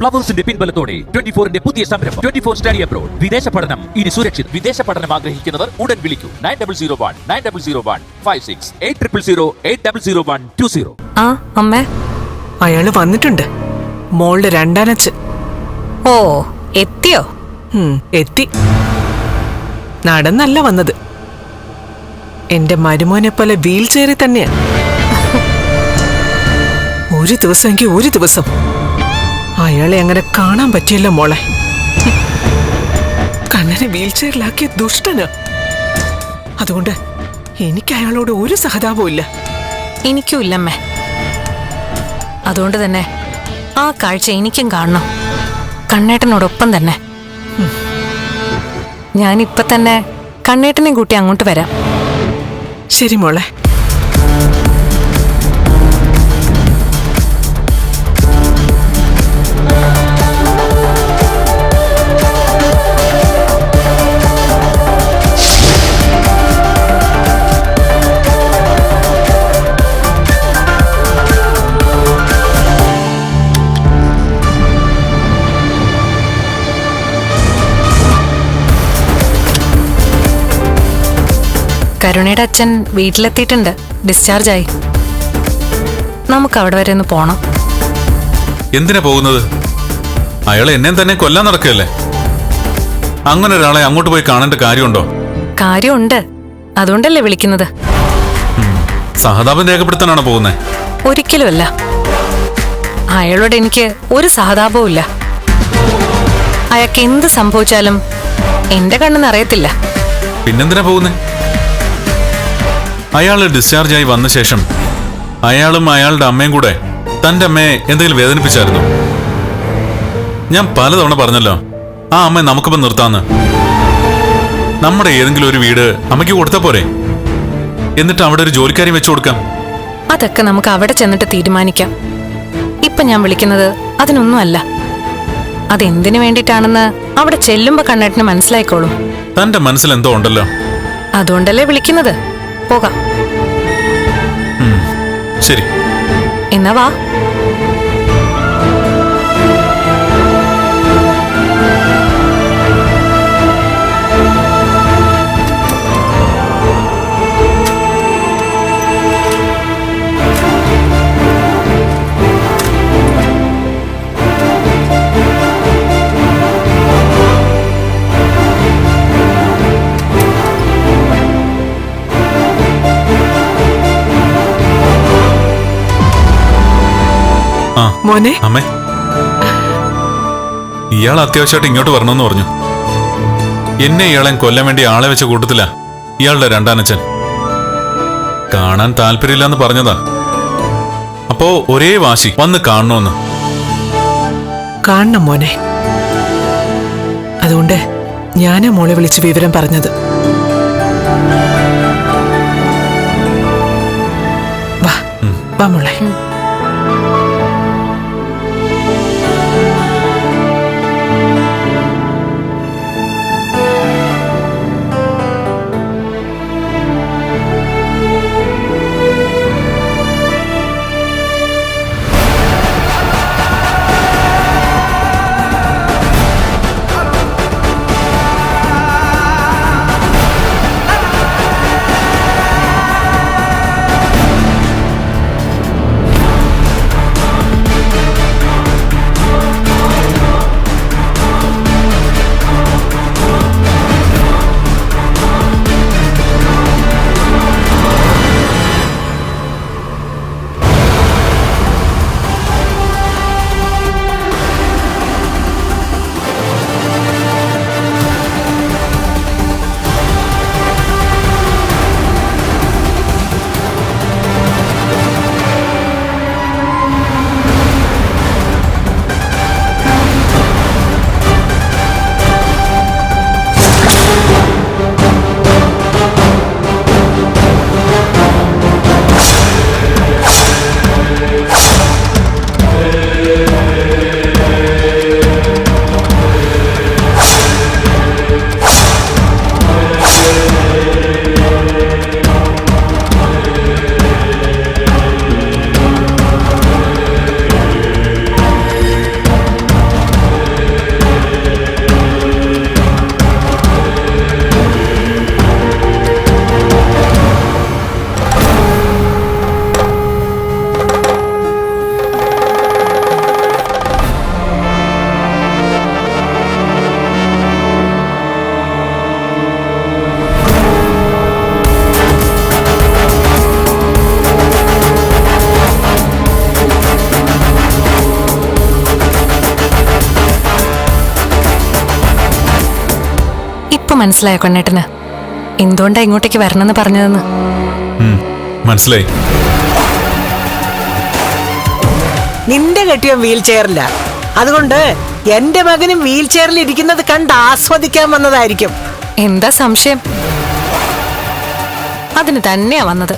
ഫ്ലവേഴ്സിന്റെ പിൻബലത്തോടെ 24ന്റെ പുതിയ സംരംഭം 24 study abroad. വിദേശ പഠനം ഇനി സുരക്ഷിത്. വിദേശ പഠനം ആഗ്രഹിക്കുന്നവർ ഉടൻ വിളിക്കൂ 9001 8001 800120. ആ അമ്മേ, അയാള് വന്നിട്ടുണ്ട്. മോളുടെ രണ്ടാനച്ഛൻ. ഓ എത്തിയോ? എത്തി. നടന്നല്ല വന്നത്. എന്റെ മരുമോനെ പോലെ വീൽ ചെയറിൽ തന്നെയാ. ഒരു ദിവസമെങ്കിൽ ഒരു ദിവസം അയാളെ അങ്ങനെ കാണാൻ പറ്റിയല്ല മോളെ. കണ്ണനെ വീൽ ചെയറിലാക്കിയ ദുഷ്ടന്. അതുകൊണ്ട് എനിക്ക് അയാളോട് ഒരു സഹതാപവും ഇല്ല. എനിക്കും ഇല്ലമ്മേ. അതുകൊണ്ട് തന്നെ ആ കാഴ്ച എനിക്കും കാണണം, കണ്ണേട്ടനോടൊപ്പം തന്നെ. ഞാനിപ്പൊ തന്നെ കണ്ണേട്ടനെ കൂട്ടി അങ്ങോട്ട് വരാം. ശരി മോളെ. കരുണയുടെ അച്ഛൻ വീട്ടിലെത്തിയിട്ടുണ്ട്. ഡിസ്ചാർജായി. നമുക്ക് അവിടെ വരെ ഒന്ന് പോണം. എന്തിനാ പോകുന്നത്? അയാൾ എന്നെ തന്നെ കൊല്ലാൻ നടക്കുകയല്ലേ. അങ്ങനെ ഒരാളെ അങ്ങോട്ട് പോയി കാണേണ്ട കാര്യമുണ്ടോ? കാര്യമുണ്ട്, അതുകൊണ്ടല്ലേ വിളിക്കുന്നത്. സഹതാപം രേഖപ്പെടുത്താനാണോ പോകുന്നത്? ഒരിക്കലുമല്ല. അയാളോട് എനിക്ക് ഒരു സഹതാപവും ഇല്ല. അയാൾക്ക് എന്ത് സംഭവിച്ചാലും എന്റെ കണ്ണെന്ന് അറിയത്തില്ല. പിന്നെന്തിനാ പോകുന്നേ? അയാൾ ഡിസ്ചാർജായി വന്ന ശേഷം അയാളും അയാളുടെ അമ്മയും കൂടെ തന്റെ അമ്മയെ എന്തെങ്കിലും വേദനിപ്പിച്ചായിരുന്നു? ഞാൻ പലതവണ പറഞ്ഞല്ലോ, ആ അമ്മയെ നമുക്കിപ്പം നിർത്താന്ന്. നമ്മുടെ ഏതെങ്കിലും ഒരു വീട് അമ്മയ്ക്ക് കൊടുത്താ പോരെ? എന്നിട്ട് അവിടെ ഒരു ജോലിക്കാരി വെച്ചു കൊടുക്കാം. അതൊക്കെ നമുക്ക് അവിടെ ചെന്നിട്ട് തീരുമാനിക്കാം. ഇപ്പൊ ഞാൻ വിളിക്കുന്നത് അതിനൊന്നുമല്ല. അതെന്തിനു വേണ്ടിയിട്ടാണെന്ന് അവിടെ ചെല്ലുമ്പോ കണ്ണേട്ടന് മനസ്സിലായിക്കോളും. തന്റെ മനസ്സിൽ എന്തോ ഉണ്ടല്ലോ. അതുകൊണ്ടല്ലേ വിളിക്കുന്നത്. പോകാം. ശരി, എന്നാ വാ. മോനെ. അമ്മേ, ഇയാൾ അത്യാവശ്യമായിട്ട് ഇങ്ങോട്ട് വരണമെന്ന് പറഞ്ഞു. എന്നെ ഇയാളെ കൊല്ലാൻ വേണ്ടി ആളെ വെച്ച കൂട്ടത്തില ഇയാളുടെ രണ്ടാനച്ഛൻ. കാണാൻ താല്പര്യമില്ലെന്ന് പറഞ്ഞതാ. അപ്പോ ഒരേ വാശി വന്ന് കാണണമെന്ന്. കാണണം മോനെ. അതുകൊണ്ട് ഞാനാ മോളെ വിളിച്ച് വിവരം പറഞ്ഞത്. വാ വാ മോളെ. മനസ്സിലായോ കണ്ണേട്ടന് എന്തുകൊണ്ടാ ഇങ്ങോട്ടേക്ക് വരണമെന്ന് പറഞ്ഞതെന്ന്? മനസ്സിലായി. നിന്റെ കെട്ടിയ വീൽ ചെയറില്ല, അതുകൊണ്ട് എന്റെ മകനും വീൽ ചെയറിൽ ഇരിക്കുന്നത് കണ്ട് ആസ്വദിക്കാൻ വന്നതായിരിക്കും. എന്താ സംശയം? അതിന് തന്നെയാ വന്നത്.